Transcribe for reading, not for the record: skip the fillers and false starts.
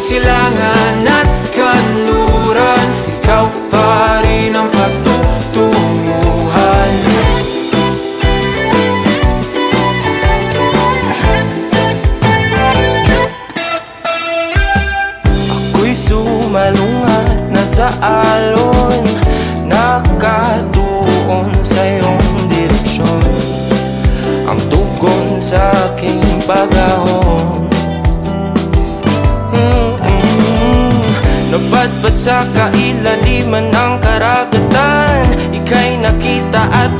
silangan at kanluran, ikaw pa rin ang patutunguhan. Ako'y sumalungat na sa alon, nakatuon sa iyong direksyon. Ang tugon sa aking pag-ahon, napadpad sa kailaliman ng karagatan. Ika'y nakita at